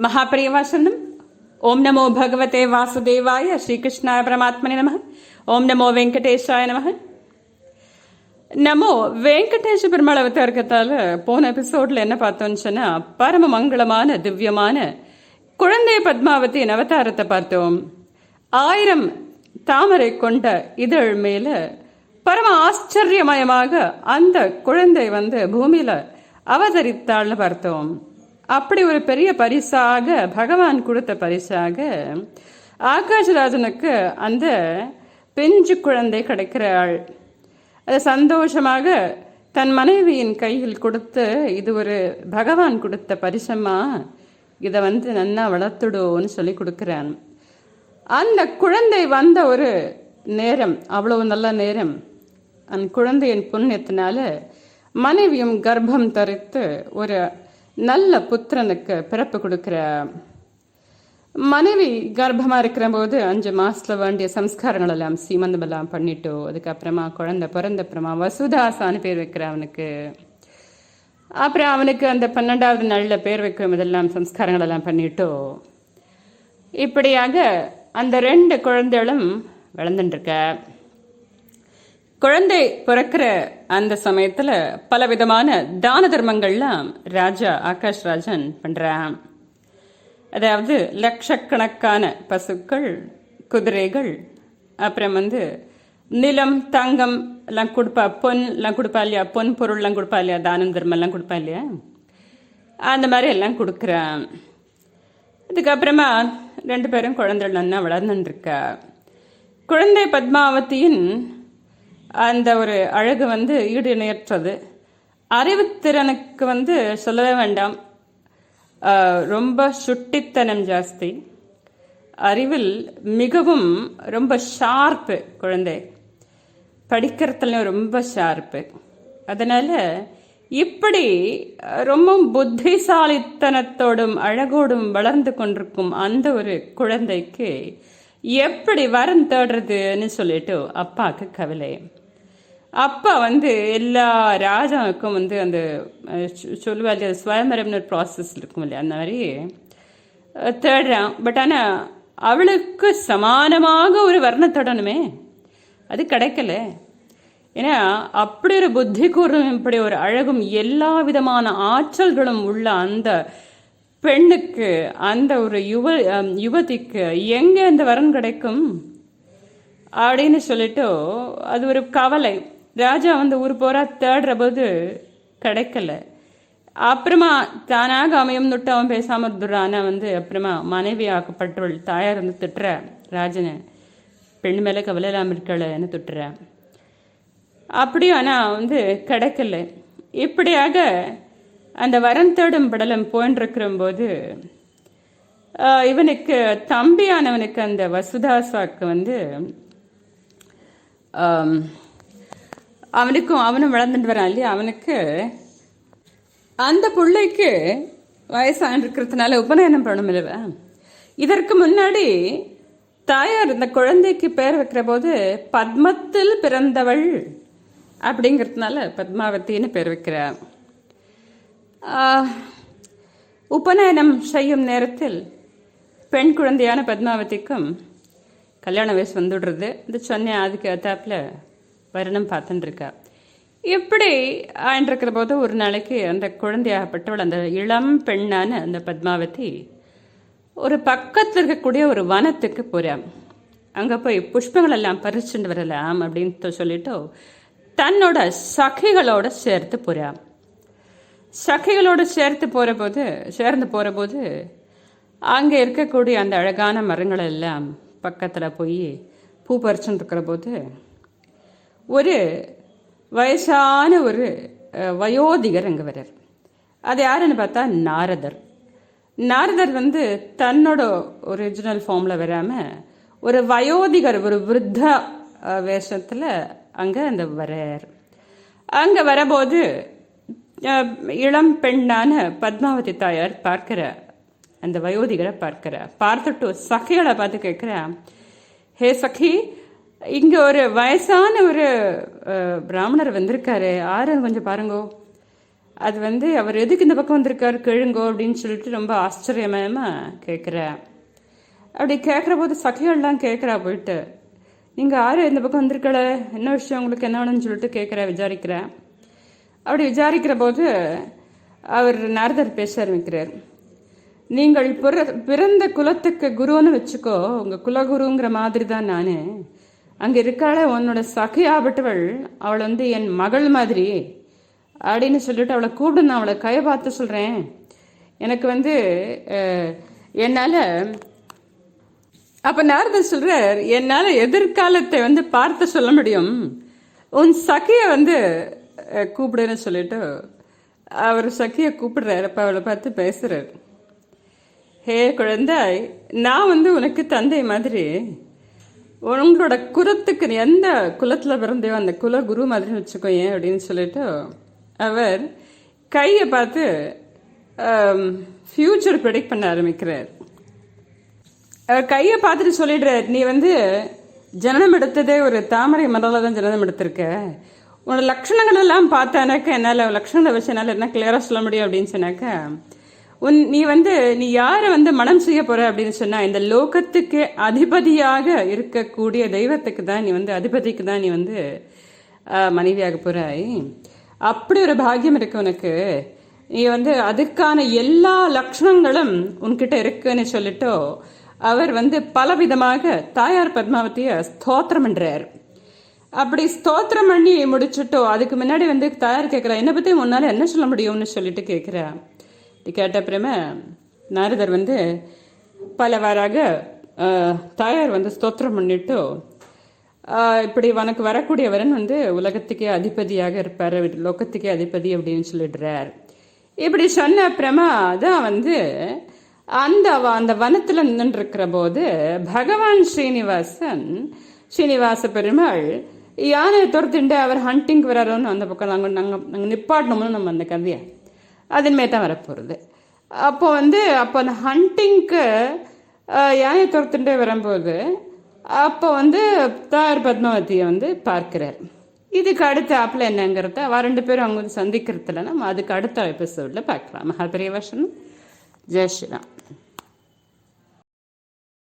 महाप्रियवासनम ओम नमो भगवते वासुदेवाय श्रीकृष्णाय परमात्मने नमः. ओम नमो வெங்கடேஷாய நமः. நமோ வெங்கடேஷ பெருமாள் அவதாரத்தால போன எபிசோட்ல என்ன பார்த்தோம்னு சொன்னா, பரம மங்களமான திவ்யமான குழந்தை பத்மாவதியின் அவதாரத்தை பார்த்தோம். 1000 தாமரை கொண்ட இதழ் மேல பரம ஆச்சரியமயமாக அந்த குழந்தை பூமியில அவதரித்தாள்னு பார்த்தோம். அப்படி ஒரு பெரிய பரிசாக பகவான் கொடுத்த பரிசாக ஆகாஷ்ராஜனுக்கு அந்த பிஞ்சு குழந்தை கிடைக்கிறாள். அது சந்தோஷமாக தன் மனைவியின் கையில் கொடுத்து, இது ஒரு பகவான் கொடுத்த பரிசம்மா, இதை நன்னா வளர்த்துடுன்னு சொல்லி கொடுக்குறான். அந்த குழந்தை வந்த ஒரு நேரம் அவ்வளவு நல்ல நேரம். அந்த குழந்தையின் புண்ணியத்தினால மனைவியும் கர்ப்பம் தரித்து ஒரு நல்ல புத்திரனுக்கு பிறப்பு கொடுக்கிற. மனைவி கர்ப்பமா இருக்கிற போது 5 மாசத்துல வேண்டிய சம்ஸ்காரங்கள் எல்லாம் சீமந்தம் எல்லாம் பண்ணிட்டோ. அதுக்கப்புறமா குழந்தை பிறந்தப்புறமா வசுதாசான்னு பேர் வைக்கிற அவனுக்கு. அப்புறம் அவனுக்கு அந்த 12வது நாள்ல பேர் வைக்கும் இதெல்லாம் சம்ஸ்காரங்கள் எல்லாம் பண்ணிட்டோ. இப்படியாக அந்த 2 குழந்தைகளும் வளர்ந்துட்டுருக்க. குழந்தை பிறக்கிற அந்த சமயத்துல பல விதமான தான தர்மங்கள்லாம் ராஜா ஆகாஷ் ராஜன் பண்றான். அதாவது லட்சக்கணக்கான பசுக்கள், குதிரைகள், அப்புறம் நிலம், தங்கம் எல்லாம் கொடுப்பா, பொன் எல்லாம் கொடுப்பா இல்லையா, பொன் பொருள்லாம் கொடுப்பா இல்லையா, தானம் தர்மம் எல்லாம் கொடுப்பா இல்லையா, அந்த மாதிரி எல்லாம் கொடுக்குறான். அதுக்கப்புறமா 2 பேரும் குழந்தைகள் நல்லா வளர்ந்துருக்கா. குழந்தை பத்மாவதியின் அந்த ஒரு அழகு ஈடு இணையற்றது. அறிவுத்திறனுக்கு சொல்லவே வேண்டாம், ரொம்ப சுட்டித்தனம் ஜாஸ்தி. அறிவில் மிகவும் ரொம்ப ஷார்ப்பு குழந்தை, படிக்கிறதுலையும் ரொம்ப ஷார்ப்பு. அதனால இப்படி ரொம்ப புத்திசாலித்தனத்தோடும் அழகோடும் வளர்ந்து கொண்டிருக்கும் அந்த ஒரு குழந்தைக்கு எப்படி வரம் தேடுறதுன்னு சொல்லிட்டு அப்பாவுக்கு கவலை. அப்பா எல்லா ராஜாவுக்கும் அந்த சொல்லுவா இல்லையா, ஸ்வயம்பரம்னு ஒரு ப்ராசஸ் இருக்கும் இல்லையா, அந்த மாதிரி தேடுறான். பட் ஆனால் அவளுக்கு சமானமாக ஒரு வர்ணம் தேடணுமே, அது கிடைக்கல. ஏன்னா அப்படி ஒரு புத்தி கூறும், இப்படி ஒரு அழகும் எல்லா விதமான ஆற்றல்களும் உள்ள அந்த பெண்ணுக்கு, அந்த ஒரு யுவதிக்கு எங்கே அந்த வரன் கிடைக்கும் அப்படின்னு சொல்லிட்டு அது ஒரு கவலை. ராஜா ஊர் போறா தேடுற போது கிடைக்கல. அப்புறமா தானாக அமையும் நுட்டு அவன் பேசாம இருந்துடுறான். அப்புறமா மனைவி ஆக்கப்பட்டவள் தாயார் திட்டுற ராஜனை, பெண் மேல கவலை இல்லாம இருக்கலன்னு திட்டுற. அப்படியும் ஆனா கிடைக்கல. இப்படியாக அந்த வரம் தேடும் படலம் போன்றிருக்கிற போது இவனுக்கு தம்பியானவனுக்கு அந்த வசுதாசாக்கு அவனும் வளர்ந்துட்டு வரான் இல்லையா, அவனுக்கு அந்த பிள்ளைக்கு வயசான இருக்கிறதுனால உபநயனம் பண்ணணும் இல்லவ. இதற்கு முன்னாடி தாயார் இந்த குழந்தைக்கு பேர் வைக்கிற போது பத்மத்தில் பிறந்தவள் அப்படிங்கிறதுனால பத்மாவதின்னு பேர் வைக்கிறார். உபநயனம் செய்யும் நேரத்தில் பெண் குழந்தையான பத்மாவதிக்கும் கல்யாண வயசு வந்துடுறது. இது சொன்னேன், அதுக்கு ஏத்தாப்புல வருணம் பார்த்துட்டுருக்கா. இப்படி ஆயின்றிருக்கிற போது ஒரு நாளைக்கு அந்த குழந்தையாகப்பட்டவள், அந்த இளம் பெண்ணான அந்த பத்மாவதி ஒரு பக்கத்தில் இருக்கக்கூடிய ஒரு வனத்துக்கு போகிறான். அங்கே போய் புஷ்பங்கள் எல்லாம் பறிச்சுட்டு வரலாம் அப்படின்னு சொல்லிட்டு தன்னோட சகிகளோட சேர்த்து போகிறான். சகைகளோடு சேர்ந்து போகிற போது அங்கே இருக்கக்கூடிய அந்த அழகான மரங்கள் எல்லாம் பக்கத்தில் போய் பூ பறிச்சுட்டு இருக்கிற போது ஒரு வயசான ஒரு வயோதிகர் அங்கே வர்றார். அது யாருன்னு பார்த்தா நாரதர். நாரதர் தன்னோட ஒரிஜினல் ஃபார்மில் வராமல் ஒரு வயோதிகர், ஒரு விருத்த வேஷத்தில் அங்கே வர்றார். அங்கே வரபோது இளம் பெண்ணான பத்மாவதி தாயார் பார்க்கிற அந்த வயோதிகரை பார்த்துட்டு சகிகளை பார்த்து கேட்குற, ஹே சகி, இங்கே ஒரு வயசான ஒரு பிராமணர் வந்திருக்காரு, ஆறு கொஞ்சம் பாருங்கோ அது வந்து அவர் எதுக்கு இந்த பக்கம் வந்திருக்காரு கேளுங்கோ அப்படின்னு சொல்லிட்டு ரொம்ப ஆச்சரியமயமா கேட்குறேன். அப்படி கேட்குற போது சகைகள்லாம் கேட்குறா போயிட்டு, நீங்கள் யார் இந்த பக்கம் வந்திருக்கல, என்ன விஷயம் உங்களுக்கு என்ன வேணும்னு சொல்லிட்டு விசாரிக்கிறேன். அப்படி விசாரிக்கிற போது அவர் நாரதர் பேச ஆரம்பிக்கிறார். நீங்கள் பிறந்த குலத்துக்கு குருன்னு வச்சுக்கோ, உங்கள் குலகுருங்கிற மாதிரி தான் நான். அங்கே இருக்காள உன்னோட சகையாபட்டவள், அவள் வந்து என் மகள் மாதிரி அப்படின்னு சொல்லிட்டு அவளை கூப்பிடு, நான் அவளை கையை பார்த்து சொல்கிறேன். எனக்கு வந்து என்னால் அப்போ நாரதர் சொல்கிறார், என்னால் எதிர்காலத்தை வந்து பார்த்து சொல்ல முடியும், உன் சகியை வந்து கூப்பிடுன்னு சொல்லிட்டு அவர் சகியை கூப்பிடுறாரு. அப்போ அவளை பார்த்து பேசுகிறார். ஹே குழந்தாய், நான் வந்து உனக்கு தந்தை மாதிரி, உங்களோட குலத்துக்கு எந்த குலத்தில் பிறந்தையோ அந்த குல குரு மாதிரி வச்சுக்கோ ஏன் அப்படின்னு சொல்லிட்டு அவர் கையை பார்த்து ஃப்யூச்சர் ப்ரெடிக்ட் பண்ண ஆரம்பிக்கிறார். அவர் கையை பார்த்துட்டு சொல்லிடுறார், நீ வந்து ஜனனம் எடுத்ததே ஒரு தாமரை மலரில் தான் ஜனனம் எடுத்திருக்க, உன்னோட லட்சணங்கள் எல்லாம் பார்த்தானாக்கா என்னால் லட்சணங்களை வச்சு என்னால் என்ன கிளியராக சொல்ல முடியும் அப்படின்னு சொன்னாக்கா, நீ யாரை வந்து மனம் செய்ய போற அப்படின்னு சொன்னா, இந்த லோகத்துக்கு அதிபதியாக இருக்கக்கூடிய தெய்வத்துக்கு தான் நீ வந்து அதிபதிக்கு தான் நீ வந்து மனைவியாக போறாய். அப்படி ஒரு பாக்கியம் இருக்கு உனக்கு. நீ வந்து அதுக்கான எல்லா லட்சணங்களும் உன்கிட்ட இருக்குன்னு சொல்லிட்டோ அவர் வந்து பலவிதமாக தாயார் பத்மாவதியை ஸ்தோத்திரம் பண்றார். அப்படி ஸ்தோத்திரம் பண்ணி முடிச்சுட்டோ அதுக்கு முன்னாடி வந்து தாயார் கேட்கிறா, என்னை பத்தி முன்னால என்ன சொல்ல முடியும்னு சொல்லிட்டு கேட்கிறா. கேட்ட அப்புறமே நாரதர் வந்து பலவாறாக தாயார் வந்து ஸ்தோத்திரம் பண்ணிட்டு, இப்படி உனக்கு வரக்கூடியவரன் வந்து உலகத்துக்கே அதிபதியாக இருப்பார், லோகத்துக்கே அதிபதி அப்படின்னு சொல்லிடுறார். இப்படி சொன்ன அப்புறமா தான் வந்து அந்த வனத்தில் நின்றுருக்கிற போது பகவான் ஸ்ரீனிவாச பெருமாள் யானை துரத்துண்டு அவர் ஹண்டிங் வராரோன்னு அந்த பக்கம் நாங்கள் நிப்பாட்டணும்னு நம்ம அந்த கதையை அதன்மே தான் வரப்போகிறது. அப்போ அந்த ஹண்டிங்க்கு யானை துரத்துண்டே வரும்போது அப்போ வந்து தாயார் பத்மாவதியை வந்து பார்க்கிறார். இதுக்கு அடுத்த ஆப்பில் என்னங்கிறத அவ 2 பேரும் அவங்க வந்து சந்திக்கிறதுல நம்ம அதுக்கு அடுத்த எபிசோடில் பார்க்கலாம். மகாபெரிய வசனம். ஜெய் ஸ்ரீராம்.